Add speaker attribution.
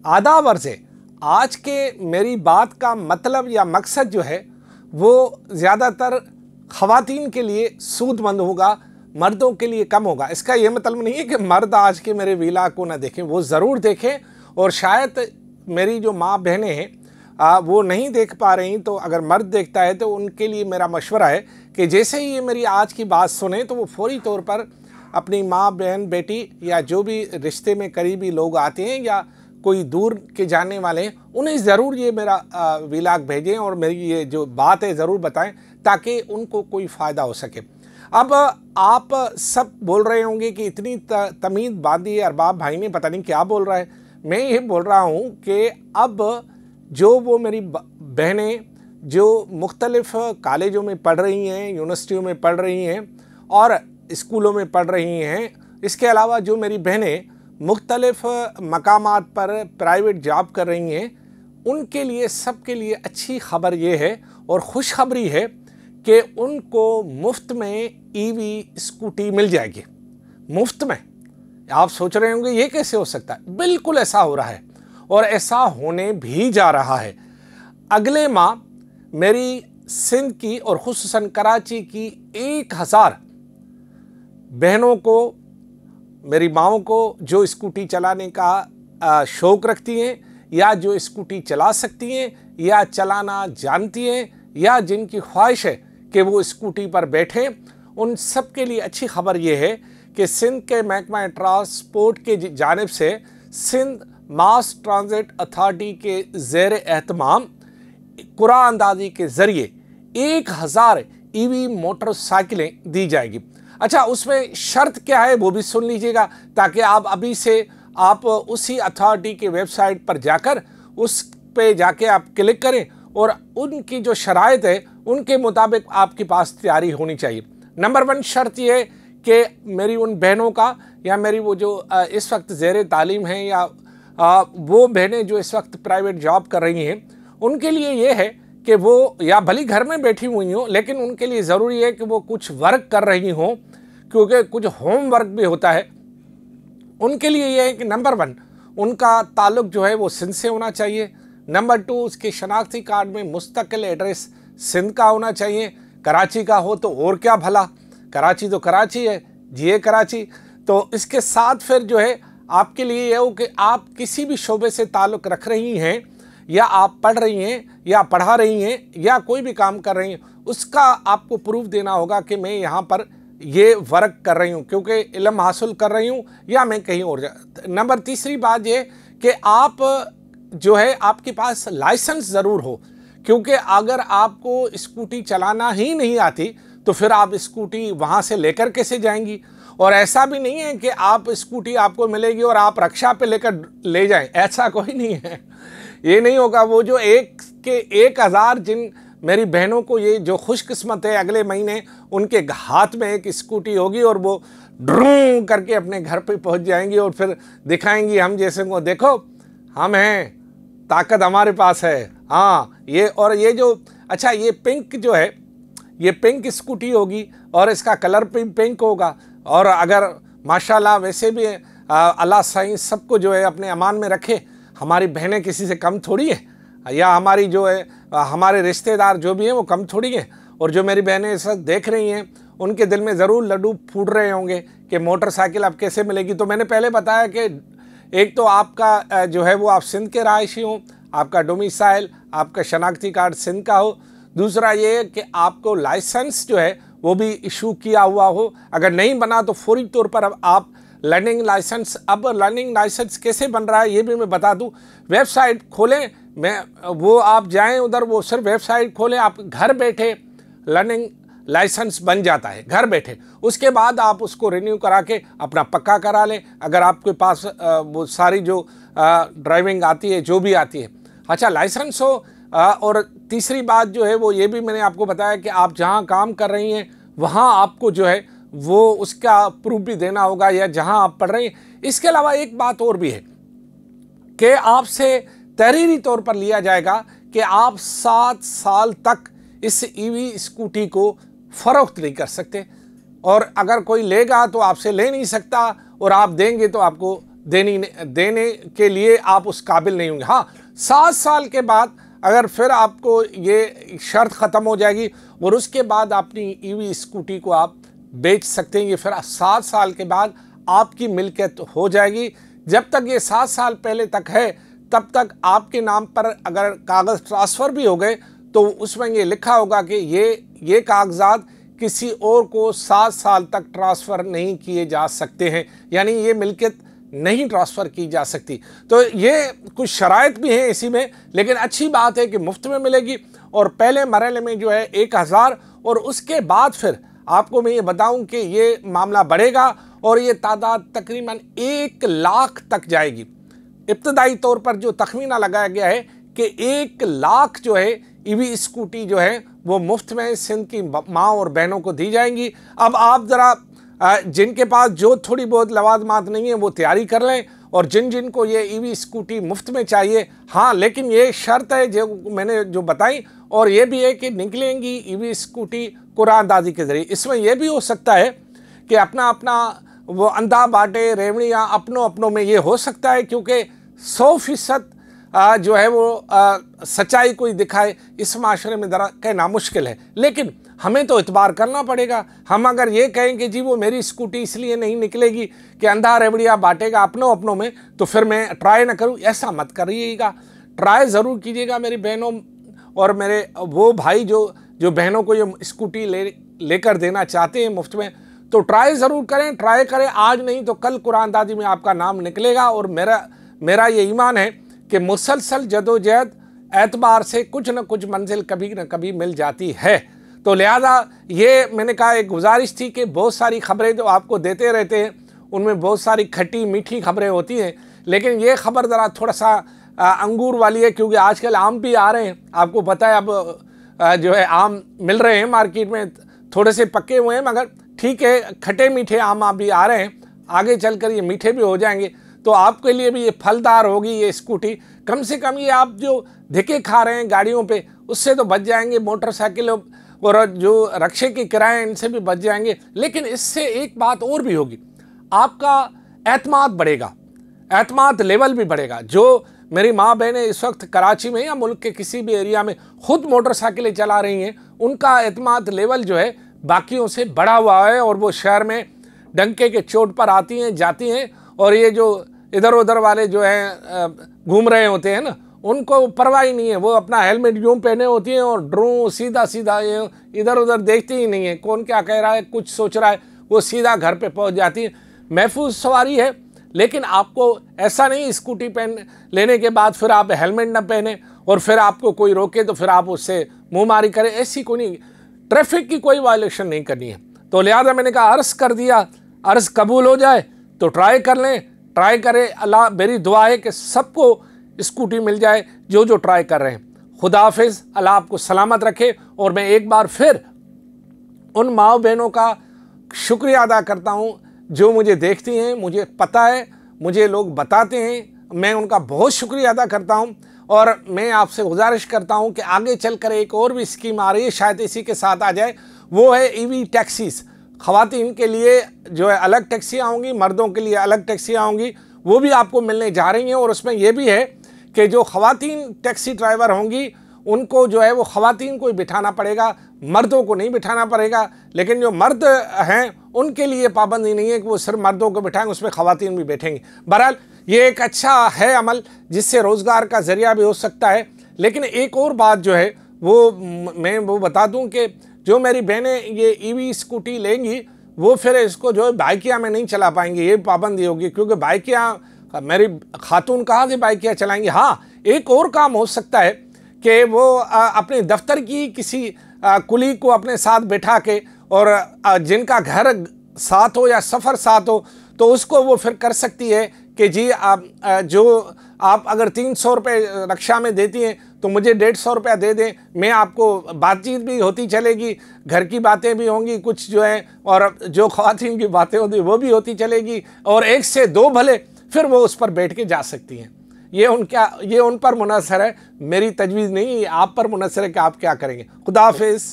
Speaker 1: आदाब अर्ज़ है। आज के मेरी बात का मतलब या मकसद जो है वो ज़्यादातर ख़वातीन के लिए सूदमंद होगा, मर्दों के लिए कम होगा। इसका ये मतलब नहीं है कि मर्द आज के मेरे व्लॉग को ना देखें, वो ज़रूर देखें। और शायद मेरी जो माँ बहनें हैं वो नहीं देख पा रही, तो अगर मर्द देखता है तो उनके लिए मेरा मशवरा है कि जैसे ही ये मेरी आज की बात सुने तो वो फ़ौरी तौर पर अपनी माँ, बहन, बेटी या जो भी रिश्ते में करीबी लोग आते हैं या कोई दूर के जानने वाले हैं, उन्हें ज़रूर ये मेरा व्लॉग भेजें और मेरी ये जो बात है ज़रूर बताएं ताकि उनको कोई फ़ायदा हो सके। अब आप सब बोल रहे होंगे कि इतनी तमीज़ बांधी है अरबाब भाई ने, पता नहीं क्या बोल रहा है। मैं ये बोल रहा हूँ कि अब जो वो मेरी बहनें जो मुख्तलिफ़ कॉलेजों में पढ़ रही हैं, यूनिवर्सिटियों में पढ़ रही हैं और स्कूलों में पढ़ रही हैं, इसके अलावा जो मेरी बहनें मुख्तलिफ़ मकामात पर प्राइवेट जॉब कर रही हैं, उनके लिए, सबके लिए अच्छी खबर ये है और खुशखबरी है कि उनको मुफ्त में ईवी स्कूटी मिल जाएगी। मुफ्त में। आप सोच रहे होंगे ये कैसे हो सकता है? बिल्कुल ऐसा हो रहा है और ऐसा होने भी जा रहा है। अगले माह मेरी सिंध की और खुसूसन कराची की 1000 बहनों को, मेरी माओं को जो स्कूटी चलाने का शौक़ रखती हैं या जो स्कूटी चला सकती हैं या चलाना जानती हैं या जिनकी ख्वाहिश है कि वो स्कूटी पर बैठें, उन सब के लिए अच्छी खबर ये है कि सिंध के महकमा ट्रांसपोर्ट के जानिब से सिंध मास ट्रांजिट अथॉरिटी के ज़ेर एहतमाम कुरा अंदाजी के ज़रिए 1000 ईवी मोटरसाइकिलें दी जाएगी। अच्छा, उसमें शर्त क्या है वो भी सुन लीजिएगा ताकि आप अभी से आप उसी अथॉरिटी के वेबसाइट पर जाकर उस पे जाके आप क्लिक करें और उनकी जो शराइत है उनके मुताबिक आपके पास तैयारी होनी चाहिए। नंबर 1 शर्त ये है कि मेरी उन बहनों का या मेरी वो जो इस वक्त ज़ेर तालीम हैं या वो बहनें जो इस वक्त प्राइवेट जॉब कर रही हैं, उनके लिए ये है कि वो या भली घर में बैठी हुई हों, लेकिन उनके लिए ज़रूरी है कि वो कुछ वर्क कर रही हों, क्योंकि कुछ होम वर्क भी होता है। उनके लिए ये है कि नंबर 1 उनका ताल्लुक़ जो है वो सिंध से होना चाहिए। नंबर 2 उसके शनाख्ती कार्ड में मुस्तकिल एड्रेस सिंध का होना चाहिए। कराची का हो तो और क्या भला, कराची तो कराची है, जिए कराची। तो इसके साथ फिर जो है आपके लिए ये हो कि आप किसी भी शोबे से ताल्लुक़ रख रही हैं या आप पढ़ रही हैं या पढ़ा रही हैं या कोई भी काम कर रही हैं, उसका आपको प्रूफ देना होगा कि मैं यहाँ पर ये वर्क कर रही हूँ क्योंकि इल्म हासिल कर रही हूँ या मैं कहीं और नंबर तीसरी बात ये कि आप जो है आपके पास लाइसेंस ज़रूर हो, क्योंकि अगर आपको स्कूटी चलाना ही नहीं आती तो फिर आप स्कूटी वहाँ से लेकर कैसे जाएंगी। और ऐसा भी नहीं है कि आप स्कूटी आपको मिलेगी और आप रक्षा पे लेकर ले जाएं, ऐसा कोई नहीं है, ये नहीं होगा। वो जो 1000 जिन मेरी बहनों को ये जो खुशकिस्मत है अगले महीने उनके हाथ में एक स्कूटी होगी और वो ड्रूं करके अपने घर पे पहुंच जाएंगी और फिर दिखाएंगी हम जैसे को, देखो हम हैं, ताकत हमारे पास है। हाँ, ये और ये जो अच्छा ये पिंक जो है ये पिंक स्कूटी होगी और इसका कलर भी पिंक होगा। और अगर माशाल्लाह वैसे भी अल्लाह साईं सबको जो है अपने अमान में रखे, हमारी बहनें किसी से कम थोड़ी है या हमारी जो है हमारे रिश्तेदार जो भी हैं वो कम थोड़ी हैं। और जो मेरी बहनें इस वक्त देख रही हैं उनके दिल में ज़रूर लड्डू फूट रहे होंगे कि मोटरसाइकिल अब कैसे मिलेगी। तो मैंने पहले बताया कि एक तो आपका जो है वो आप सिंध के रहायशी हों, आपका डोमिसाइल, आपका शनाख्ती कार्ड सिंध का हो। दूसरा ये कि आपको लाइसेंस जो है वो भी इशू किया हुआ हो। अगर नहीं बना तो फौरी तौर पर अब आप लर्निंग लाइसेंस, अब लर्निंग लाइसेंस कैसे बन रहा है ये भी मैं बता दूं। वेबसाइट खोलें, मैं वो आप जाएं उधर, वो सिर्फ वेबसाइट खोलें, आप घर बैठे लर्निंग लाइसेंस बन जाता है घर बैठे। उसके बाद आप उसको रिन्यू करा के अपना पक्का करा लें अगर आपके पास वो सारी जो ड्राइविंग आती है, जो भी आती है। अच्छा, लाइसेंस हो। और तीसरी बात जो है वो ये भी मैंने आपको बताया कि आप जहाँ काम कर रही हैं वहाँ आपको जो है वो उसका प्रूफ भी देना होगा या जहाँ आप पढ़ रही हैं। इसके अलावा एक बात और भी है कि आपसे तहरीरी तौर पर लिया जाएगा कि आप 7 साल तक इस ईवी स्कूटी को फ़रोख्त नहीं कर सकते, और अगर कोई लेगा तो आपसे ले नहीं सकता और आप देंगे तो आपको देने के लिए आप उस काबिल नहीं होंगे। हाँ, 7 साल के बाद अगर फिर आपको ये शर्त ख़त्म हो जाएगी और उसके बाद अपनी ईवी स्कूटी को आप बेच सकते हैं। ये फिर 7 साल के बाद आपकी मिल्कियत हो जाएगी। जब तक ये 7 साल पहले तक है तब तक आपके नाम पर अगर कागज़ ट्रांसफ़र भी हो गए तो उसमें ये लिखा होगा कि ये कागजात किसी और को 7 साल तक ट्रांसफ़र नहीं किए जा सकते हैं, यानी ये मिल्कियत नहीं ट्रांसफ़र की जा सकती। तो ये कुछ शराइत भी हैं इसी में, लेकिन अच्छी बात है कि मुफ्त में मिलेगी। और पहले मरहले में जो है 1000 और उसके बाद फिर आपको मैं ये बताऊं कि ये मामला बढ़ेगा और ये तादाद तकरीबन 1 लाख तक जाएगी। इब्तदाई तौर पर जो तखमीना लगाया गया है कि 1 लाख जो है ईवी स्कूटी जो है वो मुफ्त में सिंध की माँ और बहनों को दी जाएंगी। अब आप ज़रा जिनके पास जो थोड़ी बहुत लवाजमात नहीं है वो तैयारी कर लें, और जिन को ये ईवी स्कूटी मुफ्त में चाहिए, हाँ, लेकिन ये शर्त है जो मैंने जो बताई, और ये भी है कि निकलेंगी ईवी स्कूटी कुरानदाजी के ज़रिए। इसमें यह भी हो सकता है कि अपना अपना वो अंधा बांटे रेवड़ियाँ अपनों में ये हो सकता है, क्योंकि 100% जो है वो सच्चाई कोई दिखाए इस माशरे में ज़रा कहना मुश्किल है। लेकिन हमें तो इतबार करना पड़ेगा। हम अगर ये कहें कि जी वो मेरी स्कूटी इसलिए नहीं निकलेगी कि अंधा रेवड़िया बांटेगा अपनों में, तो फिर मैं ट्राई ना करूं, ऐसा मत करिएगा। ट्राई ज़रूर कीजिएगा मेरी बहनों और मेरे वो भाई जो बहनों को ये स्कूटी लेकर देना चाहते हैं मुफ्त में, तो ट्राई ज़रूर करें। ट्राई करें, आज नहीं तो कल कुरानदाजी में आपका नाम निकलेगा। और मेरा ये ईमान है कि मुसलसल जदोजहद एतबार से कुछ न कुछ मंजिल कभी न कभी मिल जाती है। तो लिहाजा ये मैंने कहा एक गुजारिश थी कि बहुत सारी खबरें जो आपको देते रहते हैं उनमें बहुत सारी खट्टी मीठी खबरें होती हैं, लेकिन ये खबर ज़रा थोड़ा सा अंगूर वाली है, क्योंकि आजकल आम भी आ रहे हैं। आपको पता है अब जो है आम मिल रहे हैं मार्केट में, थोड़े से पके हुए हैं मगर ठीक है, खट्टे मीठे आम भी आ रहे हैं। आगे चलकर ये मीठे भी हो जाएंगे, तो आपके लिए भी ये फलदार होगी ये स्कूटी। कम से कम ये आप जो धक्के खा रहे हैं गाड़ियों पे उससे तो बच जाएंगे, मोटरसाइकिलों और जो रक्शे के किराए इनसे भी बच जाएंगे। लेकिन इससे एक बात और भी होगी, आपका एतमाद बढ़ेगा, एतमाद लेवल भी बढ़ेगा। जो मेरी माँ बहनें इस वक्त कराची में या मुल्क के किसी भी एरिया में खुद मोटरसाइकिलें चला रही हैं, उनका एतमाद लेवल जो है बाकियों से बढ़ा हुआ है, और वो शहर में डंके के चोट पर आती हैं जाती हैं, और ये जो इधर उधर वाले जो हैं घूम रहे होते हैं ना, उनको परवाह ही नहीं है। वो अपना हेलमेट यूँ पहने होती हैं और ड्रोन सीधा इधर उधर देखती ही नहीं है, कौन क्या कह रहा है, कुछ सोच रहा है, वो सीधा घर पे पहुंच जाती है। महफूज सवारी है, लेकिन आपको ऐसा नहीं स्कूटी लेने के बाद फिर आप हेलमेट न पहने और फिर आपको कोई रोके तो फिर आप उससे मुँह मारी करें, ऐसी कोई नहीं, ट्रैफिक की कोई वायलेशन नहीं करनी है। तो लिहाजा मैंने कहा अर्ज़ कर दिया, अर्ज़ कबूल हो जाए तो ट्राई कर लें, ट्राई करें। अल्लाह, मेरी दुआ है कि सबको स्कूटी मिल जाए जो ट्राई कर रहे हैं। खुदा हाफिज़, अल्लाह आपको सलामत रखे। और मैं एक बार फिर उन माँ बहनों का शुक्रिया अदा करता हूँ जो मुझे देखती हैं, मुझे पता है, मुझे लोग बताते हैं, मैं उनका बहुत शुक्रिया अदा करता हूँ। और मैं आपसे गुजारिश करता हूँ कि आगे चलकर एक और भी स्कीम आ रही है, शायद इसी के साथ आ जाए, वो है ईवी टैक्सीज़। ख़वातीन के लिए जो है अलग टैक्सियाँ होंगी, मर्दों के लिए अलग टैक्सियाँ होंगी, वो भी आपको मिलने जा रही हैं। और उसमें यह भी है कि जो ख़वातीन टैक्सी ड्राइवर होंगी उनको जो है वो ख़वातीन को ही बिठाना पड़ेगा, मर्दों को नहीं बिठाना पड़ेगा। लेकिन जो मर्द हैं उनके लिए पाबंदी नहीं है कि वो सिर्फ मर्दों को बिठाएंगे, उसमें ख़वातीन भी बैठेंगी। बहरहाल ये एक अच्छा है अमल जिससे रोज़गार का ज़रिया भी हो सकता है। लेकिन एक और बात जो है वो मैं वो बता दूं कि जो मेरी बहनें ये ईवी स्कूटी लेंगी वो फिर इसको जो है बाइकिया में नहीं चला पाएंगी, ये पाबंदी होगी, क्योंकि बाइकिया मेरी खातून कहाँ से बाइकिया चलाएंगी। हाँ, एक और काम हो सकता है कि वो अपने दफ्तर की किसी कुली को अपने साथ बैठा के, और जिनका घर साथ हो या सफ़र साथ हो, तो उसको वो फिर कर सकती है कि जी आप अगर 300 रुपये रक्षा में देती हैं तो मुझे 150 रुपया दे दें, मैं आपको बातचीत भी होती चलेगी, घर की बातें भी होंगी कुछ जो है, और जो ख़वातीन की बातें होती वो भी होती चलेगी, और 1 से 2 भले फिर वो उस पर बैठ के जा सकती हैं। ये उन पर मुनहसर है, मेरी तजवीज़ नहीं, आप पर मुनहसर है कि आप क्या करेंगे। खुदा हाफिज़।